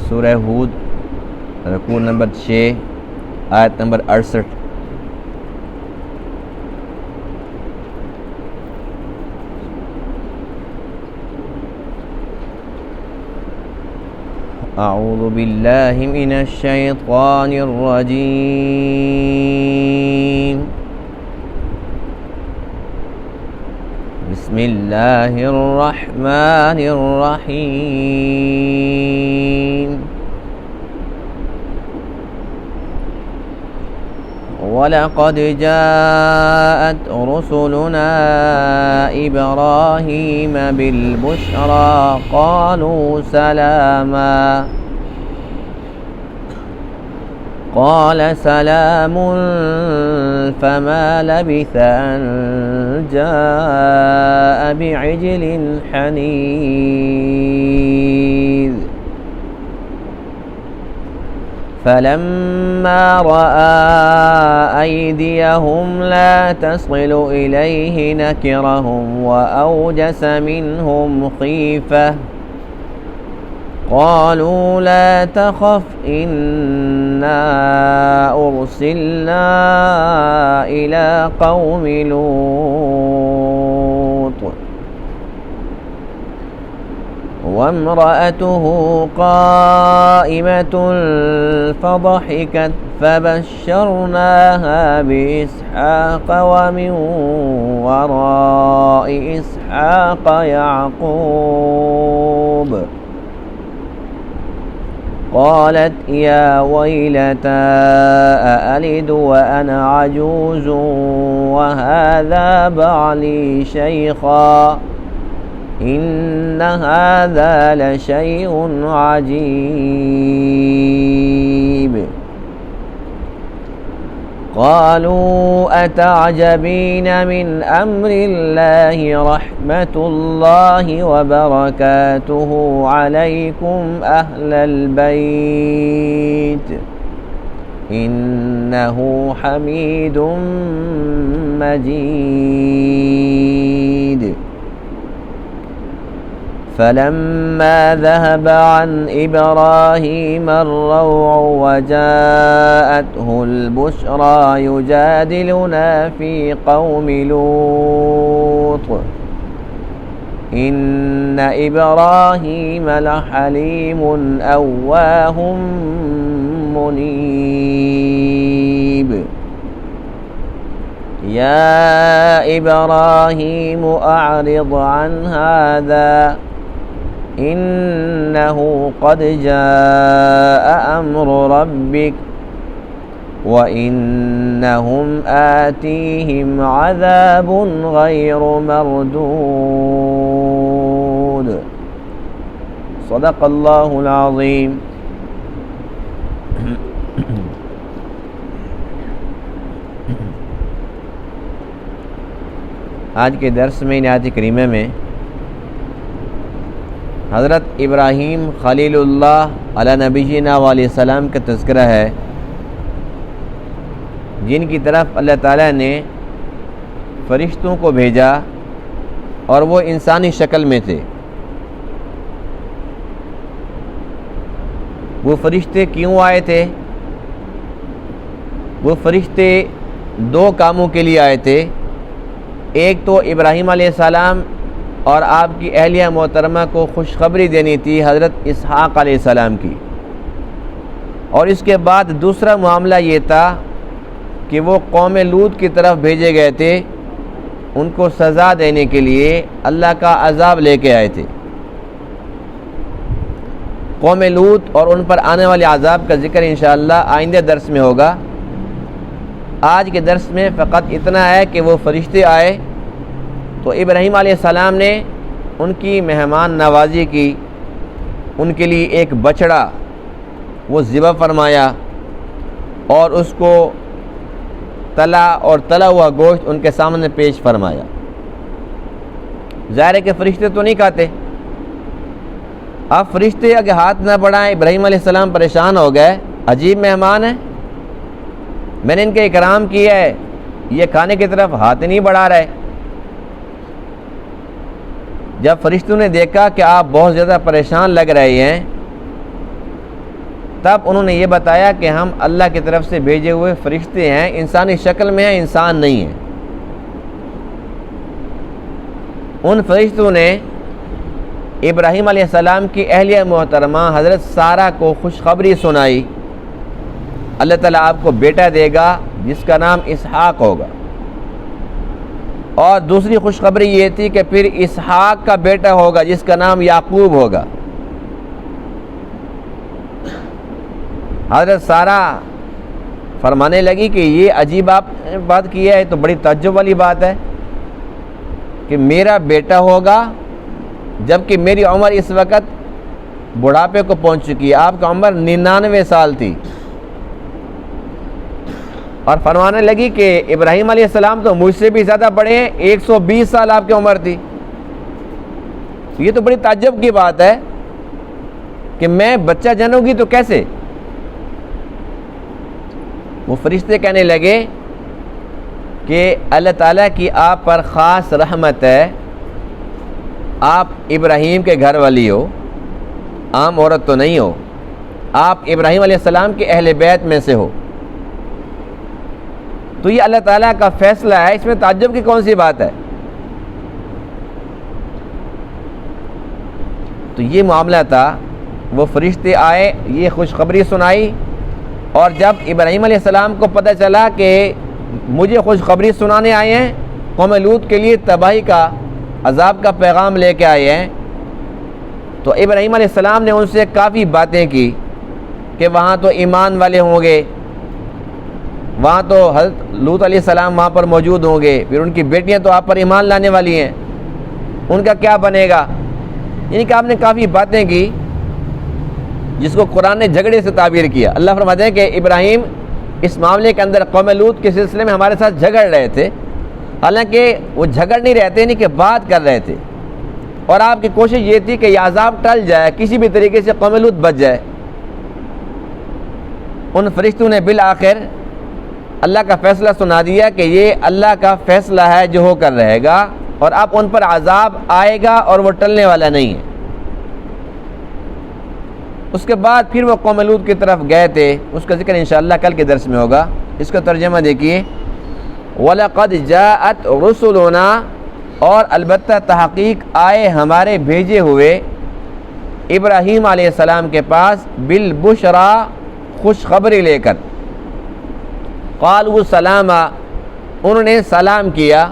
سورہ ہود رکوع نمبر 6 آیت نمبر 68۔ اعوذ باللہ من الشیطان الرجیم، بسم اللہ الرحمن الرحیم۔ وَلَقَدْ جَاءَتْ رُسُلُنَا إِبْرَاهِيمَ بِالْبُشْرَى قَالُوا سَلَامًا قَالَ سَلَامٌ فَمَا لَبِثَ أَن جَاءَ بِعِجْلٍ حَنِيذٍ فَلَمَّا رَأَى أَيْدِيَهُمْ لَا تَصِلُ إِلَيْهِ نَكِرَهُمْ وَأَوْجَسَ مِنْهُمْ خِيفَةً قَالُوا لَا تَخَفْ إِنَّا أُرْسِلْنَا إِلَى قَوْمِ لُوطٍ وامرأته قائمة فضحكت فبشرناها بإسحاق ومن وراء إسحاق يعقوب قالت يا ويلتى أألد وأنا عجوز وهذا بعلي شيخا إن هذا لشيء عجيب قالوا أتعجبين من أمر الله رحمة الله وبركاته عليكم أهل البيت إنه حميد مجيد فلما ذهب عن إبراهيم الروع وجاءته البشرى يجادلنا في قوم لوط إن إبراهيم لحليم أواه منيب يا إبراهيم أعرض عن هذا إنه قد جاء أمر ربك وإنهم آتيهم عذاب غير مردود صدق الله العظيم۔ آج کے درس میں آیت کریمہ میں حضرت ابراہیم خلیل اللہ علی نبینا علیہ السلام کا تذکرہ ہے، جن کی طرف اللہ تعالیٰ نے فرشتوں کو بھیجا اور وہ انسانی شکل میں تھے۔ وہ فرشتے کیوں آئے تھے؟ وہ فرشتے دو کاموں کے لیے آئے تھے۔ ایک تو ابراہیم علیہ السلام اور آپ کی اہلیہ محترمہ کو خوشخبری دینی تھی حضرت اسحاق علیہ السلام کی، اور اس کے بعد دوسرا معاملہ یہ تھا کہ وہ قوم لوط کی طرف بھیجے گئے تھے، ان کو سزا دینے کے لیے اللہ کا عذاب لے کے آئے تھے۔ قوم لوط اور ان پر آنے والے عذاب کا ذکر انشاءاللہ آئندہ درس میں ہوگا۔ آج کے درس میں فقط اتنا ہے کہ وہ فرشتے آئے تو ابراہیم علیہ السلام نے ان کی مہمان نوازی کی، ان کے لیے ایک بچڑا وہ ذبح فرمایا اور اس کو تلا اور تلا ہوا گوشت ان کے سامنے پیش فرمایا۔ ظاہر ہے کہ فرشتے تو نہیں کھاتے۔ اب فرشتے اگر ہاتھ نہ بڑھائیں، ابراہیم علیہ السلام پریشان ہو گئے، عجیب مہمان ہے، میں نے ان کے اکرام کیا ہے، یہ کھانے کی طرف ہاتھ نہیں بڑھا رہے۔ جب فرشتوں نے دیکھا کہ آپ بہت زیادہ پریشان لگ رہے ہیں تب انہوں نے یہ بتایا کہ ہم اللہ کی طرف سے بھیجے ہوئے فرشتے ہیں، انسانی شکل میں ہیں، انسان نہیں ہیں۔ ان فرشتوں نے ابراہیم علیہ السلام کی اہلیہ محترمہ حضرت سارہ کو خوشخبری سنائی، اللہ تعالیٰ آپ کو بیٹا دے گا جس کا نام اسحاق ہوگا، اور دوسری خوشخبری یہ تھی کہ پھر اسحاق کا بیٹا ہوگا جس کا نام یعقوب ہوگا۔ حضرت سارہ فرمانے لگی کہ یہ عجیب آپ بات کی ہے، تو بڑی تعجب والی بات ہے کہ میرا بیٹا ہوگا جبکہ میری عمر اس وقت بڑھاپے کو پہنچ چکی ہے، آپ کی عمر 99 سال تھی۔ اور فرمانے لگی کہ ابراہیم علیہ السلام تو مجھ سے بھی زیادہ بڑے ہیں، 120 سال آپ کی عمر تھی۔ یہ تو بڑی تعجب کی بات ہے کہ میں بچہ جنوں گی تو کیسے؟ وہ فرشتے کہنے لگے کہ اللہ تعالیٰ کی آپ پر خاص رحمت ہے، آپ ابراہیم کے گھر والی ہو، عام عورت تو نہیں ہو، آپ ابراہیم علیہ السلام کے اہل بیت میں سے ہو، تو یہ اللہ تعالیٰ کا فیصلہ ہے، اس میں تعجب کی کون سی بات ہے؟ تو یہ معاملہ تھا۔ وہ فرشتے آئے، یہ خوشخبری سنائی، اور جب ابراہیم علیہ السلام کو پتہ چلا کہ مجھے خوشخبری سنانے آئے ہیں، قوم لوط کے لیے تباہی کا، عذاب کا پیغام لے کے آئے ہیں، تو ابراہیم علیہ السلام نے ان سے کافی باتیں کی کہ وہاں تو ایمان والے ہوں گے، وہاں تو حضرت لوط علیہ السلام وہاں پر موجود ہوں گے، پھر ان کی بیٹیاں تو آپ پر ایمان لانے والی ہیں، ان کا کیا بنے گا؟ یعنی کہ آپ نے کافی باتیں کی جس کو قرآن نے جھگڑے سے تعبیر کیا۔ اللہ فرماتے ہیں کہ ابراہیم اس معاملے کے اندر قوم لوط کے سلسلے میں ہمارے ساتھ جھگڑ رہے تھے، حالانکہ وہ جھگڑ نہیں رہتے، نہیں کہ بات کر رہے تھے، اور آپ کی کوشش یہ تھی کہ یہ عذاب ٹل جائے، کسی بھی طریقے سے قوم لوط بچ جائے۔ ان فرشتوں نے بالآخر اللہ کا فیصلہ سنا دیا کہ یہ اللہ کا فیصلہ ہے جو ہو کر رہے گا، اور اب ان پر عذاب آئے گا اور وہ ٹلنے والا نہیں ہے۔ اس کے بعد پھر وہ قوم لوط کی طرف گئے تھے، اس کا ذکر انشاءاللہ کل کے درس میں ہوگا۔ اس کا ترجمہ دیکھیے، وَلَقَدْ جَاءَتْ رُسُلُنَا، اور البتہ تحقیق آئے ہمارے بھیجے ہوئے ابراہیم علیہ السلام کے پاس، بالبشرا، خوشخبری لے کر، قالوا سلاما، انہوں نے سلام کیا،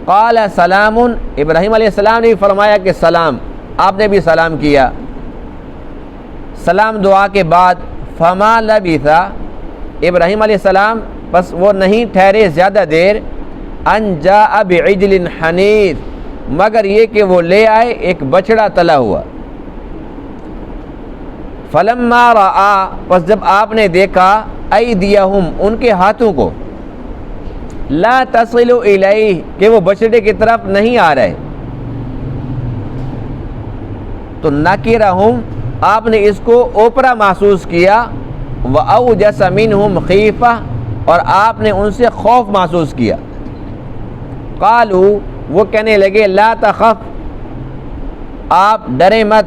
قال سلام، ابراہیم علیہ السلام نے بھی فرمایا کہ سلام، آپ نے بھی سلام کیا۔ سلام دعا کے بعد فما لبث، ابراہیم علیہ السلام بس وہ نہیں ٹھہرے زیادہ دیر، ان جاء بعجل حنیذ، مگر یہ کہ وہ لے آئے ایک بچڑا تلا ہوا۔ فلما رآ، پس جب آپ نے دیکھا، ایدیہم، ان کے ہاتھوں کو، لا تصل الیہ، کہ وہ بچڑے کی طرف نہیں آ رہے، تو نکرہم، آپ نے اس کو اوپرا محسوس کیا، وأوجس منہم خیفہ، اور آپ نے ان سے خوف محسوس کیا۔ قالوا، وہ کہنے لگے، لا تخف، آپ ڈریں مت،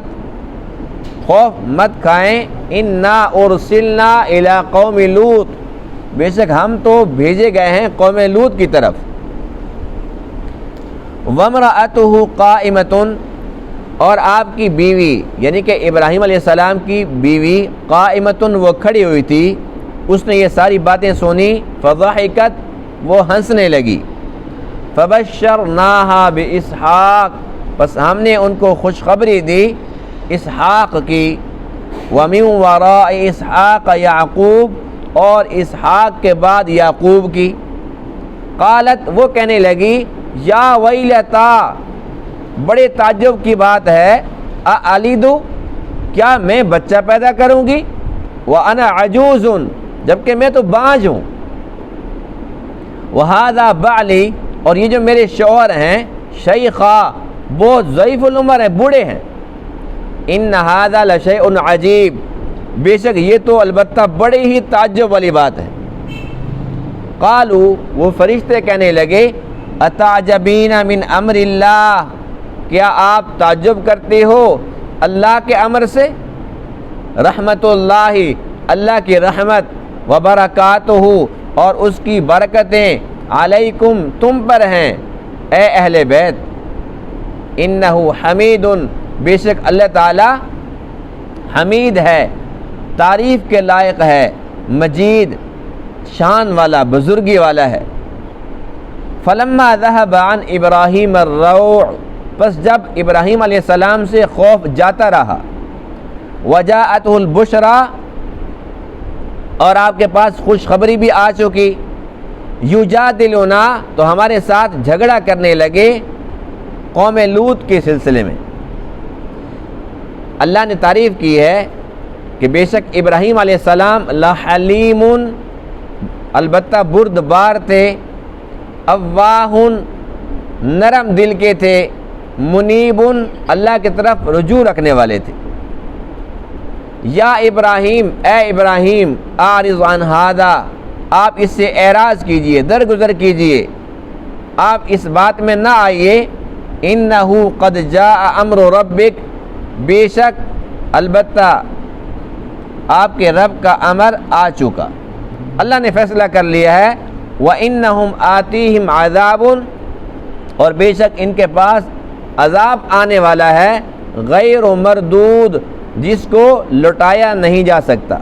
خوف مت کھائیں، انا ارسلنا الی قوم لوط، بے شک ہم تو بھیجے گئے ہیں قوم لوط کی طرف۔ وامرأتہ قائمۃ، اور آپ کی بیوی یعنی کہ ابراہیم علیہ السلام کی بیوی، قائمۃ، وہ کھڑی ہوئی تھی، اس نے یہ ساری باتیں سنی، فضحکت، وہ ہنسنے لگی، فبشرناہا باسحاق، بس ہم نے ان کو خوشخبری دی اسحاق کی، ومن وراء اسحاق یعقوب، اور اسحاق کے بعد یعقوب کی۔ قالت، وہ کہنے لگی، یا ویلتا، بڑے تعجب کی بات ہے، اَأَلِدُ، کیا میں بچہ پیدا کروں گی، وَأَنَا عَجُوزٌ، جبکہ میں تو بانجھ ہوں، وَهَذَا بَعْلِي، اور یہ جو میرے شوہر ہیں، شیخا، بہت ضعیف العمر ہیں، بوڑھے ہیں، إِنَّ هَذَا لَشَيْءٌ عَجِیب، بے شک یہ تو البتہ بڑی ہی تعجب والی بات ہے۔ قالوا، وہ فرشتے کہنے لگے، أَتَعْجَبِينَ مِنْ أَمْرِ اللَّهِ، کیا آپ تعجب کرتے ہو اللہ کے امر سے؟ رحمت اللہ، اللہ کی رحمت و برکاتہ اور اس کی برکتیں علیکم تم پر ہیں اے اہل بیت، انہ حمید بے شک اللہ تعالی حمید ہے، تعریف کے لائق ہے، مجید شان والا بزرگی والا ہے۔ فلما ذهب عن ابراہیم الروع، پس جب ابراہیم علیہ السلام سے خوف جاتا رہا، وجاءته البشرا اور آپ کے پاس خوشخبری بھی آ چکی، یجادلنا تو ہمارے ساتھ جھگڑا کرنے لگے قوم لوط کے سلسلے میں۔ اللہ نے تعریف کی ہے کہ بے شک ابراہیم علیہ السلام لحلیم البتہ بردبار تھے، اواہ نرم دل کے تھے، منیب اللہ کی طرف رجوع رکھنے والے تھے۔ یا ابراہیم اے ابراہیم اعرض عن ھذا آپ اس سے اعراض کیجئے، درگزر کیجئے، آپ اس بات میں نہ آئیے، انہ قد جاء امر ربک بے شک البتہ آپ کے رب کا امر آ چکا، اللہ نے فیصلہ کر لیا ہے۔ وَإِنَّهُمْ آتِيهِمْ عَذَابٌ اور بے شک ان کے پاس عذاب آنے والا ہے، غیر مردود جس کو لٹایا نہیں جا سکتا۔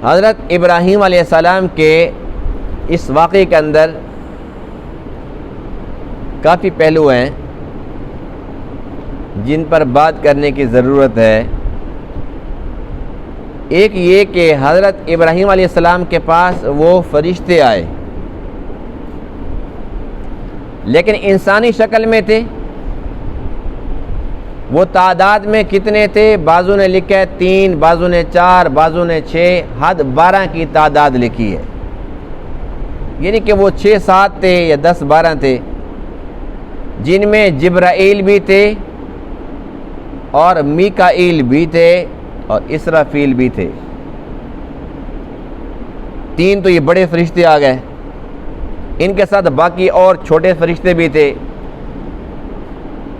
حضرت ابراہیم علیہ السلام کے اس واقعے کے اندر کافی پہلو ہیں جن پر بات کرنے کی ضرورت ہے۔ ایک یہ کہ حضرت ابراہیم علیہ السلام کے پاس وہ فرشتے آئے، لیکن انسانی شکل میں تھے۔ وہ تعداد میں کتنے تھے؟ بعضوں نے لکھا ہے 3، بعضوں نے 4، بعضوں نے 6، حد 12 کی تعداد لکھی ہے، یعنی کہ وہ 6-7 تھے یا 10-12 تھے، جن میں جبرائیل بھی تھے اور میکائیل بھی تھے اور اسرافیل بھی تھے۔ 3 تو یہ بڑے فرشتے آ گئے، ان کے ساتھ باقی اور چھوٹے فرشتے بھی تھے۔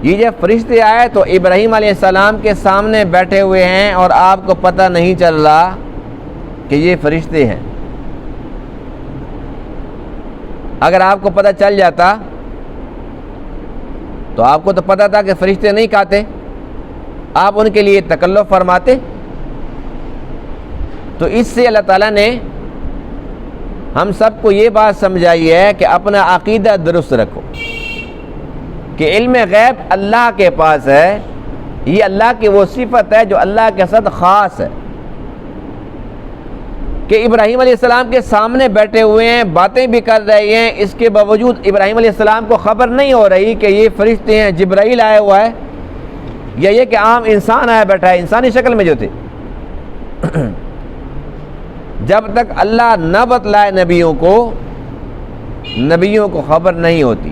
یہ جب فرشتے آئے تو ابراہیم علیہ السلام کے سامنے بیٹھے ہوئے ہیں اور آپ کو پتہ نہیں چل رہا کہ یہ فرشتے ہیں۔ اگر آپ کو پتہ چل جاتا تو آپ کو تو پتہ تھا کہ فرشتے نہیں کھاتے، آپ ان کے لیے تکلف فرماتے۔ تو اس سے اللہ تعالیٰ نے ہم سب کو یہ بات سمجھائی ہے کہ اپنا عقیدہ درست رکھو کہ علم غیب اللہ کے پاس ہے، یہ اللہ کی وہ صفت ہے جو اللہ کے ساتھ خاص ہے۔ کہ ابراہیم علیہ السلام کے سامنے بیٹھے ہوئے ہیں، باتیں بھی کر رہے ہیں، اس کے باوجود ابراہیم علیہ السلام کو خبر نہیں ہو رہی کہ یہ فرشتے ہیں، جبرائیل آیا ہوا ہے، یا یہ کہ عام انسان آیا بیٹھا ہے انسانی شکل میں جو تھے۔ جب تک اللہ نہ بتلائے نبیوں کو خبر نہیں ہوتی۔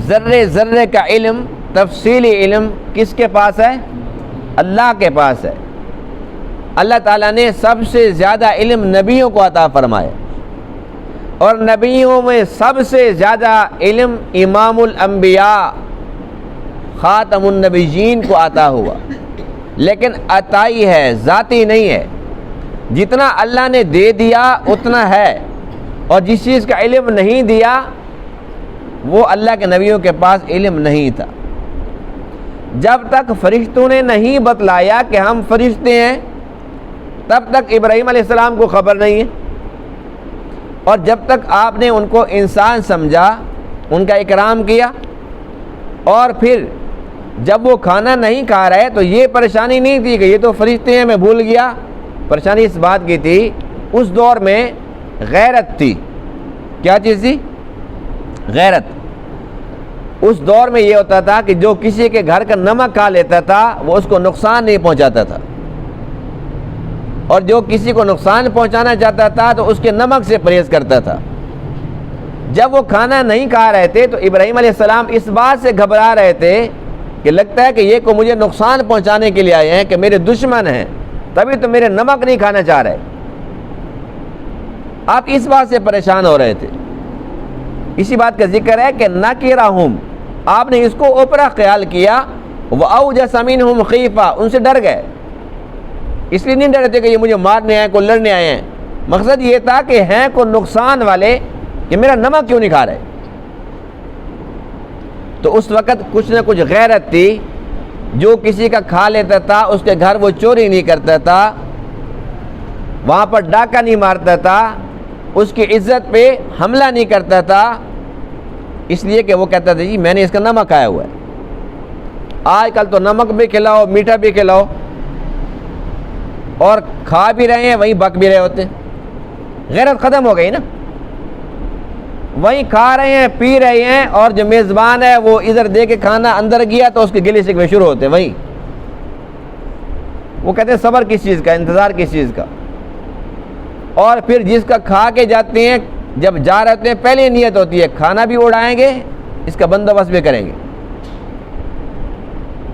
ذرے ذرے کا علم، تفصیلی علم کس کے پاس ہے؟ اللہ کے پاس ہے۔ اللہ تعالیٰ نے سب سے زیادہ علم نبیوں کو عطا فرمایا، اور نبیوں میں سب سے زیادہ علم امام الانبیاء خاتم النبیین کو عطا ہوا، لیکن عطائی ہے، ذاتی نہیں ہے۔ جتنا اللہ نے دے دیا اتنا ہے، اور جس چیز کا علم نہیں دیا وہ اللہ کے نبیوں کے پاس علم نہیں تھا۔ جب تک فرشتوں نے نہیں بتلایا کہ ہم فرشتے ہیں، تب تک ابراہیم علیہ السلام کو خبر نہیں ہے، اور جب تک آپ نے ان کو انسان سمجھا، ان کا اکرام کیا، اور پھر جب وہ کھانا نہیں کھا رہے تو یہ پریشانی نہیں تھی کہ یہ تو فرشتے ہیں میں بھول گیا۔ پریشانی اس بات کی تھی، اس دور میں غیرت تھی۔ کیا چیز تھی؟ غیرت۔ اس دور میں یہ ہوتا تھا کہ جو کسی کے گھر کا نمک کھا لیتا تھا وہ اس کو نقصان نہیں پہنچاتا تھا، اور جو کسی کو نقصان پہنچانا چاہتا تھا تو اس کے نمک سے پرہیز کرتا تھا۔ جب وہ کھانا نہیں کھا رہے تھے تو ابراہیم علیہ السلام اس بات سے گھبرا رہے تھے کہ لگتا ہے کہ یہ کو مجھے نقصان پہنچانے کے لیے آئے ہیں، کہ میرے دشمن ہیں، تبھی تو میرے نمک نہیں کھانا چاہ رہے۔ آپ اس بات سے پریشان ہو رہے تھے۔ اسی بات کا ذکر ہے کہ نَکِرَہُم، آپ نے اس کو اوپرا خیال کیا، وَأَوْجَسَ مِنْهُمْ خِیفَةً، ان سے ڈر گئے. اس لیے نہیں ڈرے تھے کہ یہ مجھے مارنے آئے، کو لڑنے آئے ہیں. مقصد یہ تھا کہ ہیں کو نقصان والے کہ میرا نمک کیوں نہیں کھا رہے. تو اس وقت کچھ نہ کچھ غیرت تھی. جو کسی کا کھا لیتا تھا اس کے گھر وہ چوری نہیں کرتا تھا، وہاں پر ڈاکہ نہیں مارتا تھا، اس کی عزت پہ حملہ نہیں کرتا تھا، اس لیے کہ وہ کہتا تھا جی میں نے اس کا نمک کھایا ہوا ہے. آج کل تو نمک بھی کھلاؤ، میٹھا بھی کھلاؤ، اور کھا بھی رہے ہیں وہیں بک بھی رہے ہوتے ہیں. غیرت ختم ہو گئی نا. وہیں کھا رہے ہیں، پی رہے ہیں، اور جو میزبان ہے وہ ادھر دے کے کھانا اندر گیا تو اس کے گلے شکوے شروع ہوتے ہیں. وہیں وہ کہتے ہیں صبر کس چیز کا، انتظار کس چیز کا. اور پھر جس کا کھا کے جاتے ہیں، جب جا رہے ہیں پہلے نیت ہوتی ہے کھانا بھی اڑائیں گے، اس کا بندوبست بھی کریں گے.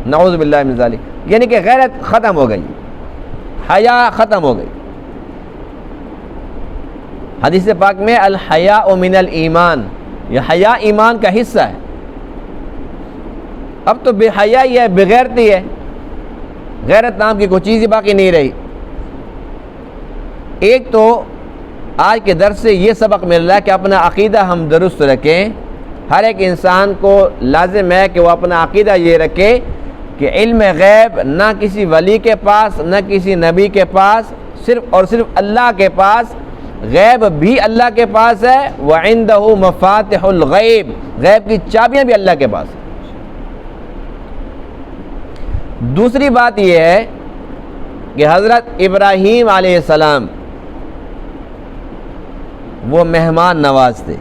نعوذ باللہ من ذالک. یعنی کہ غیرت ختم ہو گئی، حیا ختم ہو گئی. حدیث پاک میں الحیاء من الایمان، یہ حیا ایمان کا حصہ ہے. اب تو بے حیائی ہے، بغیرتی ہے، غیرت نام کی کوئی چیز ہی باقی نہیں رہی. ایک تو آج کے درس سے یہ سبق مل رہا ہے کہ اپنا عقیدہ ہم درست رکھیں. ہر ایک انسان کو لازم ہے کہ وہ اپنا عقیدہ یہ رکھے کہ علم غیب نہ کسی ولی کے پاس، نہ کسی نبی کے پاس، صرف اور صرف اللہ کے پاس. غیب بھی اللہ کے پاس ہے، وَعِندَهُ مَفَاتِحُ الْغَیب، غیب کی چابیاں بھی اللہ کے پاس ہیں. دوسری بات یہ ہے کہ حضرت ابراہیم علیہ السلام وہ مہمان نواز تھے.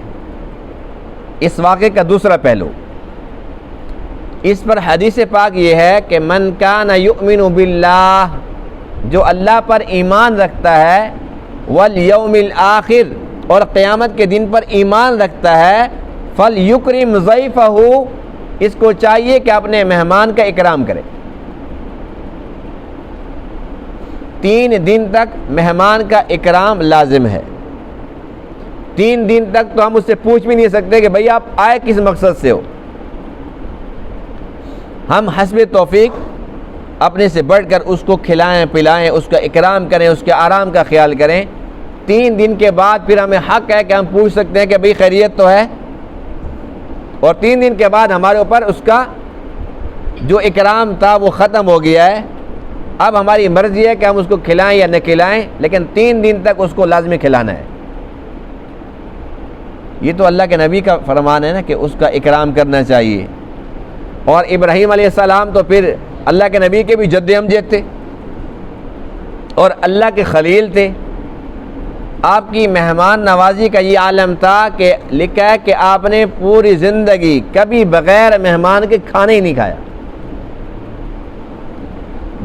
اس واقعے کا دوسرا پہلو، اس پر حدیث پاک یہ ہے کہ من کان یؤمن باللہ، جو اللہ پر ایمان رکھتا ہے، والیوم الآخر، اور قیامت کے دن پر ایمان رکھتا ہے، فلیکرم ضیفہ، اس کو چاہیے کہ اپنے مہمان کا اکرام کرے. 3 دن تک مہمان کا اکرام لازم ہے. 3 دن تک تو ہم اس سے پوچھ بھی نہیں سکتے کہ بھئی آپ آئے کس مقصد سے ہو. ہم حسب توفیق اپنے سے بڑھ کر اس کو کھلائیں پلائیں، اس کا اکرام کریں، اس کے آرام کا خیال کریں. 3 دن کے بعد پھر ہمیں حق ہے کہ ہم پوچھ سکتے ہیں کہ بھئی خیریت تو ہے. اور 3 دن کے بعد ہمارے اوپر اس کا جو اکرام تھا وہ ختم ہو گیا ہے. اب ہماری مرضی ہے کہ ہم اس کو کھلائیں یا نہ کھلائیں، لیکن 3 دن تک اس کو لازمی کھلانا ہے. یہ تو اللہ کے نبی کا فرمان ہے نا کہ اس کا اکرام کرنا چاہیے. اور ابراہیم علیہ السلام تو پھر اللہ کے نبی کے بھی جد امجد تھے اور اللہ کے خلیل تھے. آپ کی مہمان نوازی کا یہ عالم تھا کہ لکھا ہے کہ آپ نے پوری زندگی کبھی بغیر مہمان کے کھانا ہی نہیں کھایا.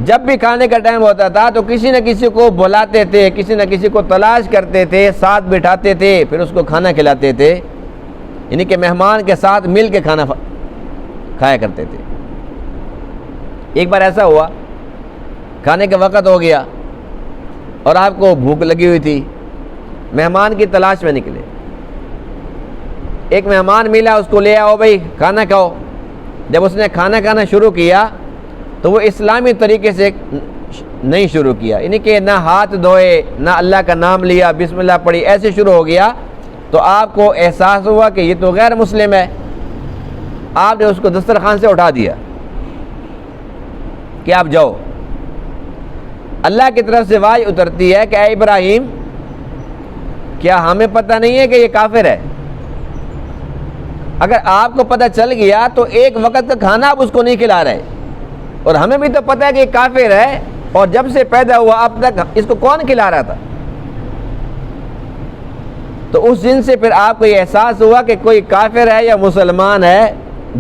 جب بھی کھانے کا ٹائم ہوتا تھا تو کسی نہ کسی کو بلاتے تھے، کسی نہ کسی کو تلاش کرتے تھے، ساتھ بٹھاتے تھے، پھر اس کو کھانا کھلاتے تھے. یعنی کہ مہمان کے ساتھ مل کے کھانا کھایا کرتے تھے. ایک بار ایسا ہوا، کھانے کا وقت ہو گیا اور آپ کو بھوک لگی ہوئی تھی، مہمان کی تلاش میں نکلے. ایک مہمان ملا، اس کو لے آؤ بھائی کھانا کھاؤ. جب اس نے کھانا کھانا شروع کیا تو وہ اسلامی طریقے سے نہیں شروع کیا، یعنی کہ نہ ہاتھ دھوئے، نہ اللہ کا نام لیا، بسم اللہ پڑھی، ایسے شروع ہو گیا. تو آپ کو احساس ہوا کہ یہ تو غیر مسلم ہے. آپ نے اس کو دسترخوان سے اٹھا دیا کہ آپ جاؤ. اللہ کی طرف سے وحی اترتی ہے کہ اے ابراہیم، کیا ہمیں پتہ نہیں ہے کہ یہ کافر ہے؟ اگر آپ کو پتہ چل گیا تو ایک وقت کا کھانا آپ اس کو نہیں کھلا رہے، اور ہمیں بھی تو پتہ ہے کہ یہ کافر ہے، اور جب سے پیدا ہوا اب تک اس کو کون کھلا رہا تھا؟ تو اس دن سے پھر آپ کو یہ احساس ہوا کہ کوئی کافر ہے یا مسلمان ہے،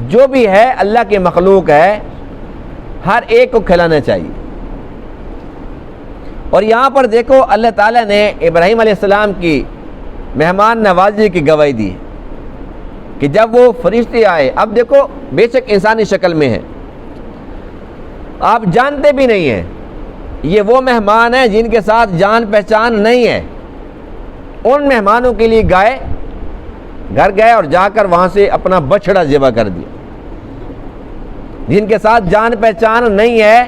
جو بھی ہے اللہ کی مخلوق ہے، ہر ایک کو کھلانا چاہیے. اور یہاں پر دیکھو اللہ تعالیٰ نے ابراہیم علیہ السلام کی مہمان نوازی کی گواہی دی کہ جب وہ فرشتے آئے، اب دیکھو بے شک انسانی شکل میں ہے، آپ جانتے بھی نہیں ہیں، یہ وہ مہمان ہیں جن کے ساتھ جان پہچان نہیں ہے. ان مہمانوں کے لیے گائے گھر گئے اور جا کر وہاں سے اپنا بچڑا ذبح کر دیا. جن کے ساتھ جان پہچان نہیں ہے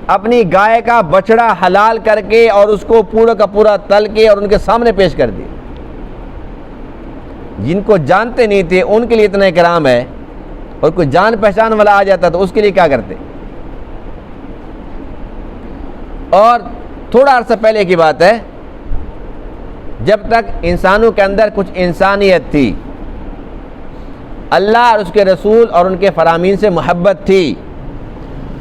اپنی گائے کا بچڑا حلال کر کے اور اس کو پورا کا پورا تل کے اور ان کے سامنے پیش کر دیا. جن کو جانتے نہیں تھے ان کے لیے اتنا اکرام ہے, اور کوئی جان پہچان والا آ جاتا تو اس کے لیے کیا کرتے. اور تھوڑا عرصہ پہلے کی بات ہے, جب تک انسانوں کے اندر کچھ انسانیت تھی, اللہ اور اس کے رسول اور ان کے فرامین سے محبت تھی,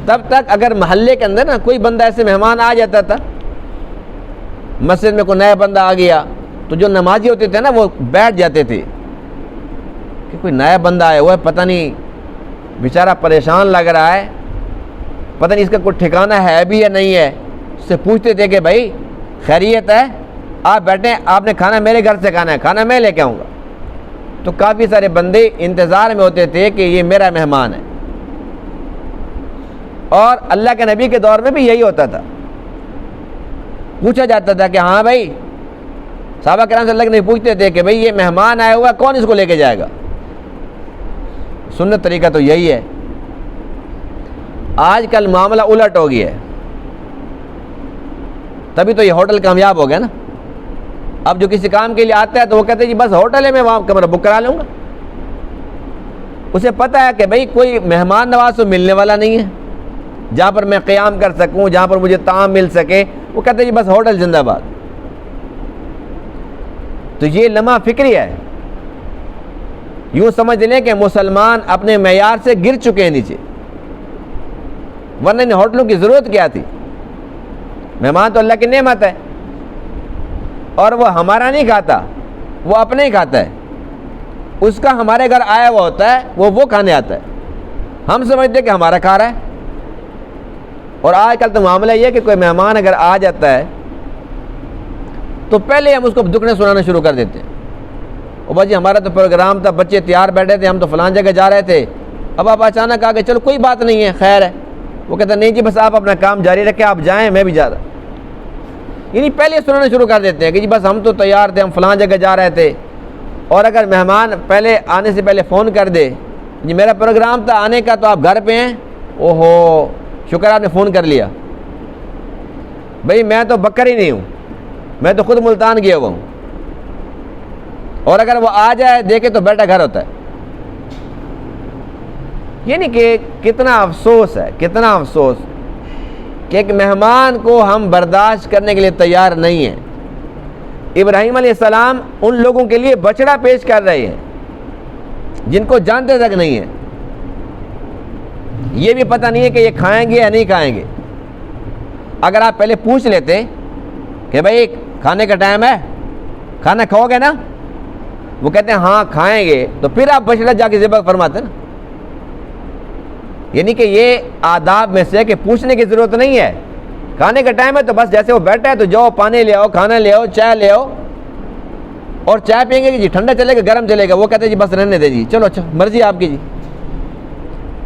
تب تک اگر محلے کے اندر نا کوئی بندہ ایسے مہمان آ جاتا تھا, مسجد میں کوئی نیا بندہ آ گیا تو جو نمازی ہوتے تھے نا وہ بیٹھ جاتے تھے کہ کوئی نیا بندہ آیا ہوا ہے, پتہ نہیں بیچارہ پریشان لگ رہا ہے, پتہ نہیں اس کا کوئی ٹھکانہ ہے بھی یا نہیں ہے. اس سے پوچھتے تھے کہ بھائی خیریت ہے, آپ بیٹھیں, آپ نے کھانا میرے گھر سے کھانا ہے, کھانا میں لے کے آؤں گا. تو کافی سارے بندے انتظار میں ہوتے تھے کہ یہ میرا مہمان ہے. اور اللہ کے نبی کے دور میں بھی یہی ہوتا تھا, پوچھا جاتا تھا کہ ہاں بھائی, صحابہ کرام صلی اللہ علیہ وسلم پوچھتے تھے کہ بھئی یہ مہمان آیا ہوا, کون اس کو لے کے جائے گا. سنت طریقہ تو یہی ہے. آج کل معاملہ الٹ ہو گیا ہے, تبھی تو یہ ہوٹل کامیاب ہو گیا نا. اب جو کسی کام کے لیے آتا ہے تو وہ کہتے ہیں جی بس ہوٹل ہے, میں وہاں کمرہ بک کرا لوں گا. اسے پتہ ہے کہ بھئی کوئی مہمان نواز تو ملنے والا نہیں ہے جہاں پر میں قیام کر سکوں, جہاں پر مجھے طعام مل سکے. وہ کہتے ہیں جی بس ہوٹل زندہ باد. تو یہ لمحہ فکری ہے. یوں سمجھ لیں کہ مسلمان اپنے معیار سے گر چکے ہیں نیچے, ورنہ ان ہوٹلوں کی ضرورت کیا تھی. مہمان تو اللہ کی نعمت ہے, اور وہ ہمارا نہیں کھاتا, وہ اپنے ہی کھاتا ہے. اس کا ہمارے گھر آیا ہوا ہوتا ہے, وہ کھانے آتا ہے. ہم سمجھتے ہیں کہ ہمارا کھا رہا ہے. اور آج کل تو معاملہ یہ ہے کہ کوئی مہمان اگر آ جاتا ہے تو پہلے ہم اس کو دکھنے سنانا شروع کر دیتے ہیں. اور بھائی ہمارا تو پروگرام تھا, بچے تیار بیٹھے تھے, ہم تو فلان جگہ جا رہے تھے, اب آپ اچانک آ گئے, چلو کوئی بات نہیں ہے, خیر ہے. وہ کہتا نہیں جی بس آپ اپنا کام جاری رکھیں, آپ جائیں, میں بھی جا رہا. یعنی پہلے سنانا شروع کر دیتے ہیں کہ جی بس ہم تو تیار تھے, ہم فلان جگہ جا رہے تھے. اور اگر مہمان پہلے آنے سے پہلے فون کر دے جی میرا پروگرام تھا آنے کا, تو آپ گھر پہ ہیں, اوہو شکر آپ نے فون کر لیا. بھئی میں تو بکر ہی نہیں ہوں, میں تو خود ملتان گیا ہوا ہوں. اور اگر وہ آ جائے دیکھے تو بیٹا گھر ہوتا ہے. یعنی کہ کتنا افسوس ہے, کتنا افسوس کہ ایک مہمان کو ہم برداشت کرنے کے لیے تیار نہیں ہیں. ابراہیم علیہ السلام ان لوگوں کے لیے بچڑا پیش کر رہے ہیں جن کو جانتے تک نہیں ہیں. یہ بھی پتہ نہیں ہے کہ یہ کھائیں گے یا نہیں کھائیں گے. اگر آپ پہلے پوچھ لیتے کہ بھئی کھانے کا ٹائم ہے, کھانا کھاؤ گے نا, وہ کہتے ہیں ہاں کھائیں گے, تو پھر آپ بچڑا جا کے ذبح فرماتے نا. یعنی کہ یہ آداب میں سے کہ پوچھنے کی ضرورت نہیں ہے. کھانے کا ٹائم ہے تو بس جیسے وہ بیٹھا ہے تو جاؤ, پانی لے آؤ, کھانا لے آؤ, چائے لے آؤ. اور چائے پئیں گے کہ جی ٹھنڈا چلے گا گرم چلے گا, وہ کہتے ہیں جی بس رہنے دے جی, چلو اچھا مرضی آپ کی جی.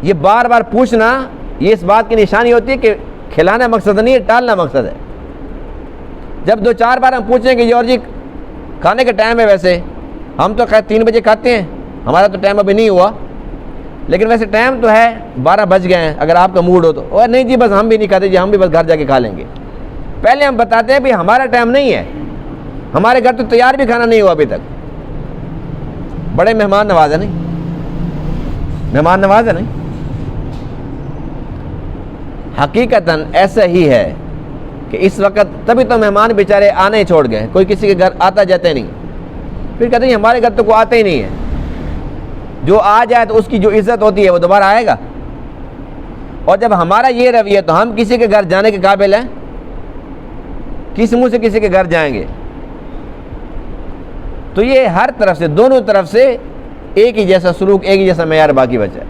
یہ بار بار پوچھنا یہ اس بات کی نشانی ہوتی ہے کہ کھلانا مقصد نہیں ہے, ٹالنا مقصد ہے. جب 2-4 بار ہم پوچھیں کہ اور جی کھانے کا ٹائم ہے, ویسے ہم تو خیر 3 بجے کھاتے ہیں, ہمارا تو ٹائم ابھی نہیں ہوا, لیکن ویسے ٹائم تو ہے 12 بج گئے ہیں, اگر آپ کا موڈ ہو تو. اور نہیں جی بس ہم بھی نہیں کھاتے جی, ہم بھی بس گھر جا کے کھا لیں گے. پہلے ہم بتاتے ہیں بھی ہمارا ٹائم نہیں ہے, ہمارے گھر تو تیار بھی کھانا نہیں ہوا ابھی تک. بڑے مہمان نواز ہے نہیں, مہمان نواز ہے نہیں. حقیقتاً ایسا ہی ہے کہ اس وقت تبھی تو مہمان بیچارے آنے ہی چھوڑ گئے, کوئی کسی کے گھر آتا جاتے نہیں. پھر کہتے ہیں ہمارے گھر تو کوئی آتا ہی نہیں ہے. جو آ جائے تو اس کی جو عزت ہوتی ہے وہ دوبارہ آئے گا. اور جب ہمارا یہ رویہ تو ہم کسی کے گھر جانے کے قابل ہیں, کس منہ سے کسی کے گھر جائیں گے. تو یہ ہر طرف سے, دونوں طرف سے ایک ہی جیسا سلوک, ایک ہی جیسا معیار باقی بچا ہے.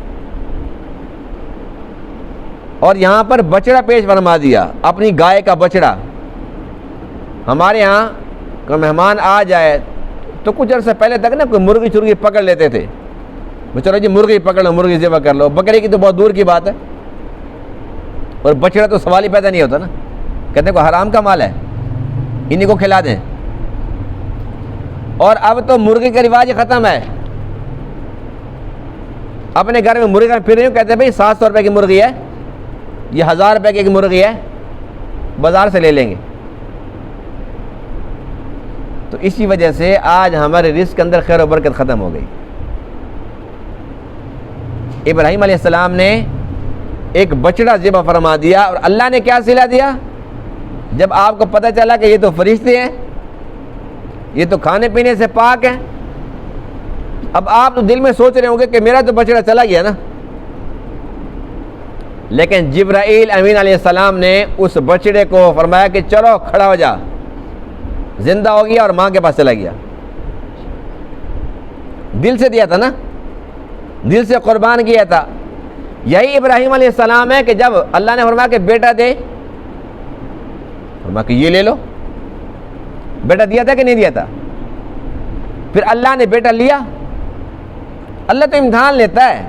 اور یہاں پر بچڑا پیش فرما دیا, اپنی گائے کا بچڑا. ہمارے یہاں کوئی مہمان آ جائے تو کچھ عرصہ پہلے تک نا کوئی مرغی چرغی پکڑ لیتے تھے, چلو جی مرغی پکڑ لو, مرغی ذبح کر لو. بکری کی تو بہت دور کی بات ہے, اور بچڑا تو سوال ہی پیدا نہیں ہوتا نا. کہتے ہیں کوئی حرام کا مال ہے, انہیں کو کھلا دیں. اور اب تو مرغی کا رواج ختم ہے, اپنے گھر میں مرغیاں پھر رہی ہوں، کہتے ہیں بھائی 700 روپے کی مرغی ہے، یہ 1000 روپے کی ایک مرغی ہے، بازار سے لے لیں گے۔ تو اسی وجہ سے آج ہمارے رزق کے اندر خیر و برکت ختم ہو گئی۔ ابراہیم علیہ السلام نے ایک بچڑا ذبح فرما دیا، اور اللہ نے کیا صلہ دیا؟ جب آپ کو پتہ چلا کہ یہ تو فرشتے ہیں، یہ تو کھانے پینے سے پاک ہیں، اب آپ تو دل میں سوچ رہے ہوں گے کہ میرا تو بچڑا چلا گیا نا، لیکن جبرائیل امین علیہ السلام نے اس بچڑے کو فرمایا کہ چلو کھڑا ہو جا، زندہ ہو گیا اور ماں کے پاس چلا گیا۔ دل سے دیا تھا نا، دل سے قربان کیا تھا۔ یہی ابراہیم علیہ السلام ہے کہ جب اللہ نے فرمایا کہ بیٹا دے، فرمایا کہ یہ لے لو، بیٹا دیا تھا کہ نہیں دیا تھا؟ پھر اللہ نے بیٹا لیا۔ اللہ تو امتحان لیتا ہے،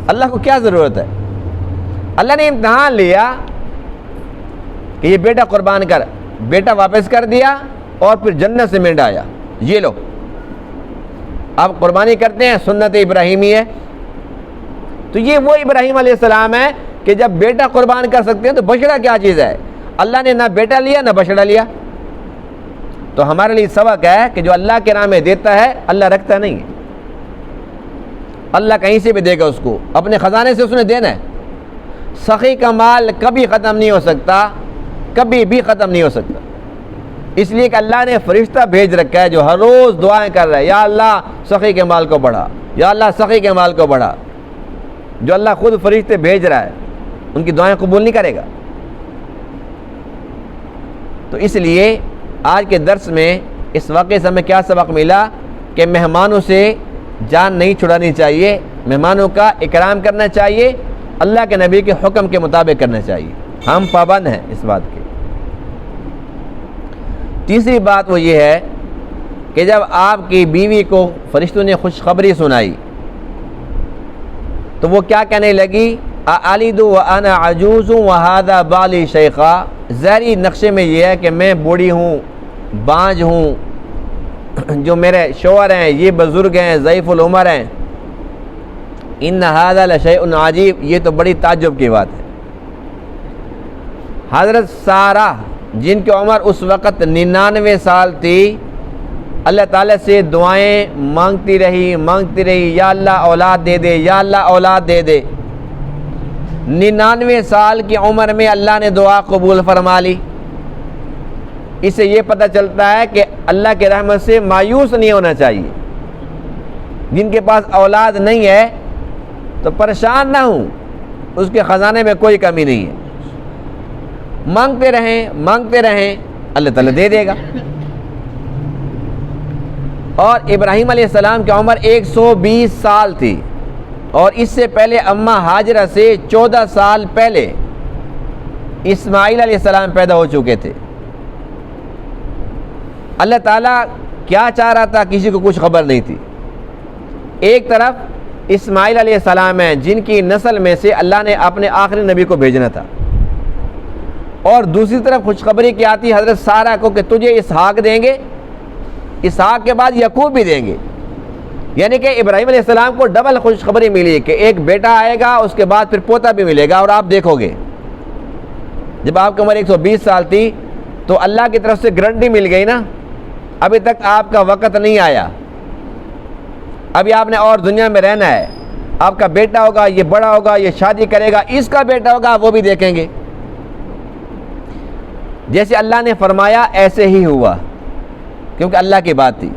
اللہ کو کیا ضرورت ہے؟ اللہ نے امتحان لیا کہ یہ بیٹا قربان کر، بیٹا واپس کر دیا، اور پھر جنت سے مینڈا آیا، یہ لو آپ قربانی کرتے ہیں، سنت ابراہیمی ہے۔ تو یہ وہ ابراہیم علیہ السلام ہے کہ جب بیٹا قربان کر سکتے ہیں تو بچڑا کیا چیز ہے؟ اللہ نے نہ بیٹا لیا نہ بچڑا لیا۔ تو ہمارے لیے سبق ہے کہ جو اللہ کے راہ میں دیتا ہے اللہ رکھتا نہیں ہے، اللہ کہیں سے بھی دے گا، اس کو اپنے خزانے سے اس نے دینا ہے۔ سخی کا مال کبھی ختم نہیں ہو سکتا، کبھی بھی ختم نہیں ہو سکتا، اس لیے کہ اللہ نے فرشتہ بھیج رکھا ہے جو ہر روز دعائیں کر رہا ہے، یا اللہ سخی کے مال کو بڑھا، یا اللہ سخی کے مال کو بڑھا۔ جو اللہ خود فرشتے بھیج رہا ہے ان کی دعائیں قبول نہیں کرے گا۔ تو اس لیے آج کے درس میں اس واقعے سے ہمیں کیا سبق ملا کہ مہمانوں سے جان نہیں چھڑانی چاہیے، مہمانوں کا اکرام کرنا چاہیے، اللہ کے نبی کے حکم کے مطابق کرنا چاہیے، ہم پابند ہیں اس بات کے۔ تیسری بات وہ یہ ہے کہ جب آپ کی بیوی کو فرشتوں نے خوشخبری سنائی تو وہ کیا کہنے لگی؟ اَأَلِدُ وَأَنَا عَجُوزٌ وَهَذَا بَالِي شَيْخًا، ظاہری نقشے میں یہ ہے کہ میں بوڑھی ہوں، بانجھ ہوں، جو میرے شوہر ہیں یہ بزرگ ہیں، ضعیف العمر ہیں۔ اِنَّ هَذَا لَشَيْءٌ عَجِیب، یہ تو بڑی تعجب کی بات ہے۔ حضرت سارہ جن کی عمر اس وقت 99 سال تھی، اللہ تعالیٰ سے دعائیں مانگتی رہی، یا اللہ اولاد دے دے، یا اللہ اولاد دے دے۔ 99 سال کی عمر میں اللہ نے دعا قبول فرما لی۔ اس سے یہ پتہ چلتا ہے کہ اللہ کے رحمت سے مایوس نہیں ہونا چاہیے۔ جن کے پاس اولاد نہیں ہے تو پریشان نہ ہوں، اس کے خزانے میں کوئی کمی نہیں ہے، مانگتے رہیں، اللہ تعالیٰ دے دے گا۔ اور ابراہیم علیہ السلام کی عمر 120 سال تھی، اور اس سے پہلے اماں ہاجرہ سے 14 سال پہلے اسماعیل علیہ السلام پیدا ہو چکے تھے۔ اللہ تعالیٰ کیا چاہ رہا تھا کسی کو کچھ خبر نہیں تھی۔ ایک طرف اسماعیل علیہ السلام ہیں جن کی نسل میں سے اللہ نے اپنے آخری نبی کو بھیجنا تھا، اور دوسری طرف خوشخبری کی آتی حضرت سارہ کو کہ تجھے اسحاق دیں گے، اسحاق کے بعد یعقوب بھی دیں گے، یعنی کہ ابراہیم علیہ السلام کو ڈبل خوشخبری ملی کہ ایک بیٹا آئے گا، اس کے بعد پھر پوتا بھی ملے گا، اور آپ دیکھو گے۔ جب آپ کی عمر 120 سال تھی تو اللہ کی طرف سے گارنٹی مل گئی نا، ابھی تک آپ کا وقت نہیں آیا، ابھی آپ نے اور دنیا میں رہنا ہے، آپ کا بیٹا ہوگا، یہ بڑا ہوگا، یہ شادی کرے گا، اس کا بیٹا ہوگا، وہ بھی دیکھیں گے۔ جیسے اللہ نے فرمایا ایسے ہی ہوا، کیونکہ اللہ کی بات تھی۔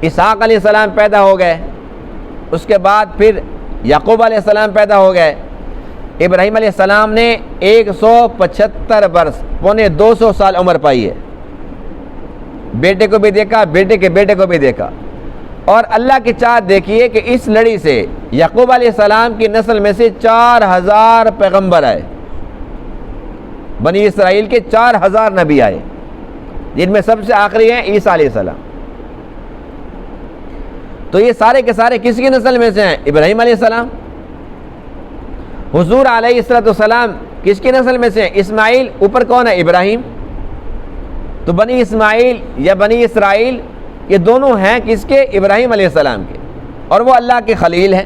اسحاق علیہ السلام پیدا ہو گئے، اس کے بعد پھر یعقوب علیہ السلام پیدا ہو گئے۔ ابراہیم علیہ السلام نے 175 برس، پونے 200 سال عمر پائی ہے۔ بیٹے کو بھی دیکھا، بیٹے کے بیٹے کو بھی دیکھا، اور اللہ کی چاہت دیکھیے کہ اس لڑی سے یعقوب علیہ السلام کی نسل میں سے 4000 پیغمبر آئے، بنی اسرائیل کے 4000 نبی آئے، جن میں سب سے آخری ہیں عیسیٰ علیہ السلام۔ تو یہ سارے کے سارے کس کی نسل میں سے ہیں؟ ابراہیم علیہ السلام۔ حضور علیہ السلام کس کی نسل میں سے ہیں؟ اسماعیل، اوپر کون ہے؟ ابراہیم۔ تو بنی اسماعیل یا بنی اسرائیل یہ دونوں ہیں کس کے؟ ابراہیم علیہ السلام کے، اور وہ اللہ کے خلیل ہیں۔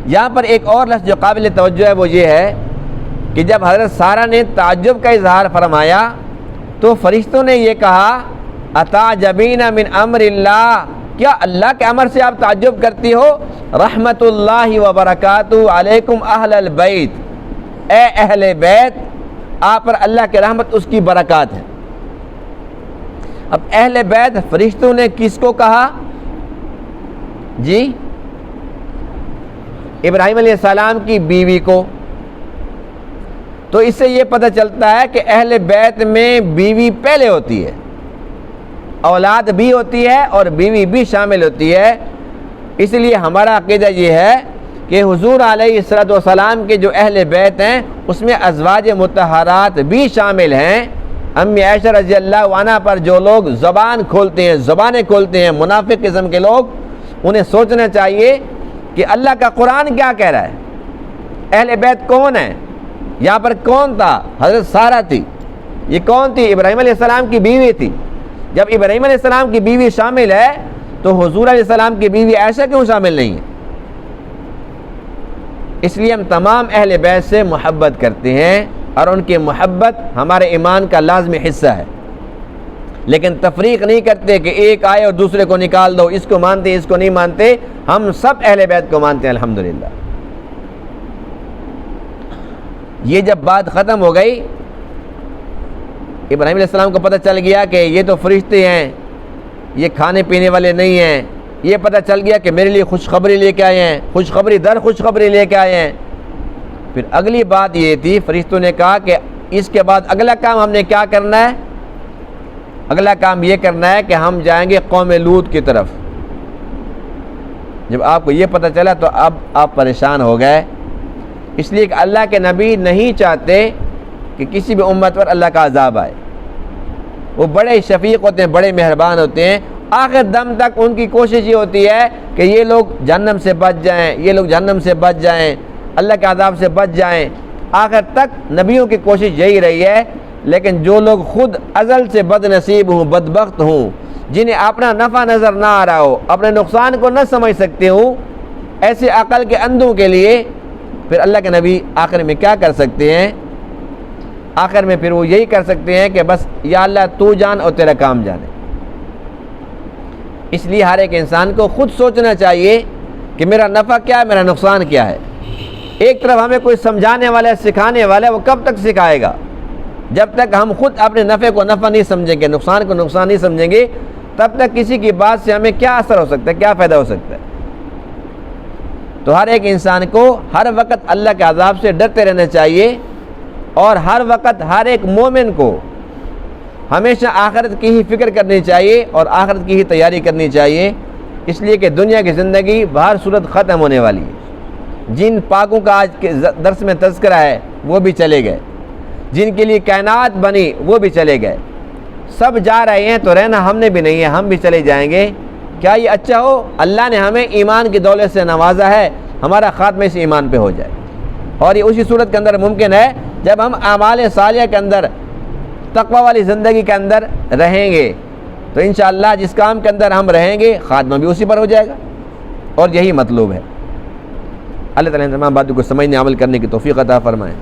یہاں پر ایک اور لفظ جو قابل توجہ ہے وہ یہ ہے کہ جب حضرت سارہ نے تعجب کا اظہار فرمایا تو فرشتوں نے یہ کہا اتعجبین من امر اللہ، کیا اللہ کے امر سے آپ تعجب کرتی ہو؟ رحمت اللہ وبرکاتہ علیکم اہل البیت، اے اہل بیت آپ پر اللہ کی رحمت اس کی برکات ہے۔ اب اہل بیت فرشتوں نے کس کو کہا؟ جی ابراہیم علیہ السلام کی بیوی کو۔ تو اس سے یہ پتہ چلتا ہے کہ اہل بیت میں بیوی پہلے ہوتی ہے، اولاد بھی ہوتی ہے اور بیوی بھی شامل ہوتی ہے۔ اس لیے ہمارا عقیدہ یہ ہے کہ حضور علیہ الصلوۃ والسلام کے جو اہل بیت ہیں اس میں ازواج مطہرات بھی شامل ہیں۔ امی عائشہ رضی اللہ عنہ پر جو لوگ زبانیں کھولتے ہیں منافق قسم کے لوگ، انہیں سوچنا چاہیے کہ اللہ کا قرآن کیا کہہ رہا ہے، اہل بیت کون ہے؟ یہاں پر کون تھا؟ حضرت سارہ تھی۔ یہ کون تھی؟ ابراہیم علیہ السلام کی بیوی تھی۔ جب ابراہیم علیہ السلام کی بیوی شامل ہے تو حضور علیہ السلام کی بیوی عائشہ کیوں شامل نہیں ہے؟ اس لیے ہم تمام اہل بیت سے محبت کرتے ہیں اور ان کی محبت ہمارے ایمان کا لازمی حصہ ہے، لیکن تفریق نہیں کرتے کہ ایک آئے اور دوسرے کو نکال دو، اس کو مانتے اس کو نہیں مانتے۔ ہم سب اہل بیت کو مانتے ہیں الحمدللہ۔ یہ جب بات ختم ہو گئی، ابراہیم علیہ السلام کو پتہ چل گیا کہ یہ تو فرشتے ہیں، یہ کھانے پینے والے نہیں ہیں، یہ پتہ چل گیا کہ میرے لیے خوشخبری لے کے آئے ہیں، خوشخبری در خوشخبری لے کے آئے ہیں۔ پھر اگلی بات یہ تھی، فرشتوں نے کہا کہ اس کے بعد اگلا کام ہم نے کیا کرنا ہے؟ اگلا کام یہ کرنا ہے کہ ہم جائیں گے قوم لوط کی طرف۔ جب آپ کو یہ پتہ چلا تو اب آپ پریشان ہو گئے، اس لیے کہ اللہ کے نبی نہیں چاہتے کہ کسی بھی امت پر اللہ کا عذاب آئے۔ وہ بڑے شفیق ہوتے ہیں، بڑے مہربان ہوتے ہیں، آخر دم تک ان کی کوشش یہ ہوتی ہے کہ یہ لوگ جہنم سے بچ جائیں، یہ لوگ جہنم سے بچ جائیں، اللہ کے عذاب سے بچ جائیں۔ آخر تک نبیوں کی کوشش یہی رہی ہے، لیکن جو لوگ خود ازل سے بد نصیب ہوں، بدبخت ہوں، جنہیں اپنا نفع نظر نہ آ رہا ہو، اپنے نقصان کو نہ سمجھ سکتے ہوں، ایسے عقل کے اندھوں کے لیے پھر اللہ کے نبی آخر میں کیا کر سکتے ہیں؟ آخر میں پھر وہ یہی کر سکتے ہیں کہ بس یا اللہ تو جان اور تیرا کام جانے۔ اس لیے ہر ایک انسان کو خود سوچنا چاہیے کہ میرا نفع کیا ہے، میرا نقصان کیا ہے۔ ایک طرف ہمیں کوئی سمجھانے والا ہے، سکھانے والا ہے، وہ کب تک سکھائے گا؟ جب تک ہم خود اپنے نفع کو نفع نہیں سمجھیں گے، نقصان کو نقصان نہیں سمجھیں گے، تب تک کسی کی بات سے ہمیں کیا اثر ہو سکتا ہے، کیا فائدہ ہو سکتا ہے؟ تو ہر ایک انسان کو ہر وقت اللہ کے عذاب سے ڈرتے رہنا چاہیے، اور ہر وقت ہر ایک مومن کو ہمیشہ آخرت کی ہی فکر کرنی چاہیے اور آخرت کی ہی تیاری کرنی چاہیے، اس لیے کہ دنیا کی زندگی بہر صورت ختم ہونے والی ہے۔ جن پاکوں کا آج کے درس میں تذکرہ ہے وہ بھی چلے گئے، جن کے لیے کائنات بنی وہ بھی چلے گئے، سب جا رہے ہیں تو رہنا ہم نے بھی نہیں ہے، ہم بھی چلے جائیں گے۔ کیا یہ اچھا ہو؟ اللہ نے ہمیں ایمان کی دولت سے نوازا ہے، ہمارا خاتمہ اس ایمان پہ ہو جائے، اور یہ اسی صورت کے اندر ممکن ہے جب ہم اعمال صالحہ کے اندر، تقوی والی زندگی کے اندر رہیں گے، تو انشاءاللہ جس کام کے اندر ہم رہیں گے خاتمہ بھی اسی پر ہو جائے گا، اور یہی مطلوب ہے۔ اللہ تعالیٰ تمام باتوں کو سمجھنے عمل کرنے کی توفیق عطا فرمائے۔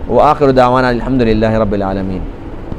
وآخر دعوانا الحمدللہ رب العالمین۔